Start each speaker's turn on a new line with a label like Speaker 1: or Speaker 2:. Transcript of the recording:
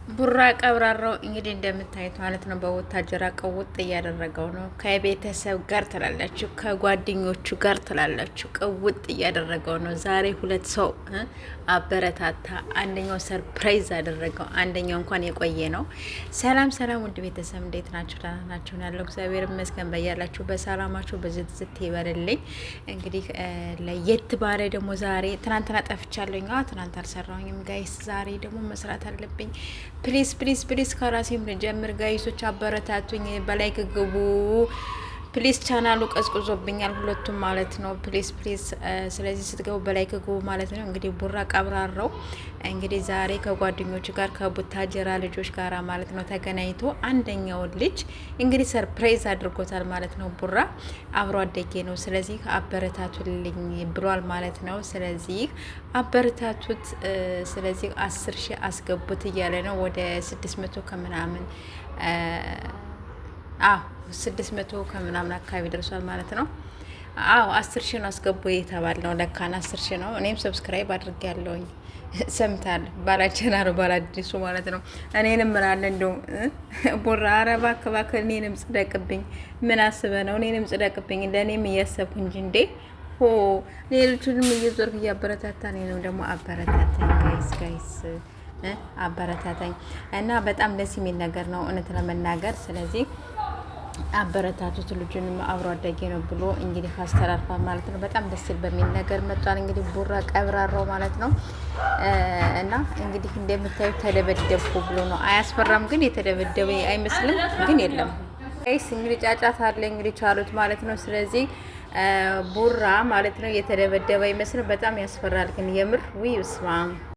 Speaker 1: ቡራ ቀብራራው እንግዲህ እንደምታዩት ማለት ነው። በወታጀራ ቀውጥ እያደረገው ነው። ከቤተሰብ ጋር ትላላችሁ፣ ከጓደኞቹ ጋር ትላላችሁ። ቀውጥ እያደረገው ነው። ዛሬ ሁለት ሰው አበረታታ። አንደኛው ሰርፕራይዝ አደረገው፣ አንደኛው እንኳን የቆየ ነው። ሰላም ሰላም፣ ውድ ቤተሰብ እንዴት ናችሁ? ደህና ናችሁ? ያለው እግዚአብሔር ይመስገን። በያላችሁ በሰላማችሁ በዝት ይበልልኝ። እንግዲህ ለየት ባለ ደግሞ ዛሬ ትናንትና ጠፍቻለሁ። ትናንት አልሰራሁኝም ጋይስ። ዛሬ ደግሞ መስራት አለብኝ። ፕሊስ ፕሊስ ፕሊስ ከራሴም ልጀምር ጋይሶች፣ አበረታቱኝ። በላይክ ግቡ ፕሊስ። ቻናሉ ቀዝቅዞብኛል ሁለቱም ማለት ነው። ፕሊስ ፕሊስ። ስለዚህ ስትገቡ በላይክ ግቡ ማለት ነው። እንግዲህ ቡራ ቀብራራው እንግዲህ ዛሬ ከጓደኞቹ ጋር ከቡታጀራ ልጆች ጋር ማለት ነው ተገናኝቶ አንደኛውን ልጅ እንግዲህ ሰርፕራይዝ አድርጎታል ማለት ነው። ቡራ አብሮ አደጌ ነው። ስለዚህ አበረታቱልኝ ብሏል ማለት ነው። ስለዚህ አበረታቱት። ስለዚህ 10 ሺህ አስገቡት እያለ ነው። ወደ 600 ከምናምን 600 ከምናምን አካባቢ ደርሷል ማለት ነው። 10 ሺህ ነው አስገቡ የተባል ነው። ለካን 10 ሺህ ነው። እኔም ሰብስክራይብ አድርጌ ያለውኝ ሰምታል። ባላቸናሩ ባላዲሱ ማለት ነው። እኔንም ምናለ እንደው ቡራ አረባ ከባከ እኔንም ጽደቅብኝ። ምን አስበ ነው? እኔንም ጽደቅብኝ። ለእኔም እያሰብኩ እንጂ እንዴ ሌሎቹንም እየዞርክ እያበረታታ እኔንም ደግሞ አበረታታኝ ጋይስ አበረታታኝ። እና በጣም ደስ የሚል ነገር ነው እውነት ለመናገር። ስለዚህ አበረታቱት። ልጁንም አብሮ አደጌ ነው ብሎ እንግዲህ አስተላልፏል ማለት ነው። በጣም ደስ በሚል ነገር መጥቷል እንግዲህ ቡራ ቀብራራው ማለት ነው። እና እንግዲህ እንደምታዩት ተደበደብኩ ብሎ ነው። አያስፈራም ግን የተደበደበ አይመስልም ግን የለም ጋይስ። እንግዲህ ጫጫታ አለ እንግዲህ ቻሉት ማለት ነው። ስለዚህ ቡራ ማለት ነው የተደበደበ አይመስልም። በጣም ያስፈራል ግን የምር ውይ ስማ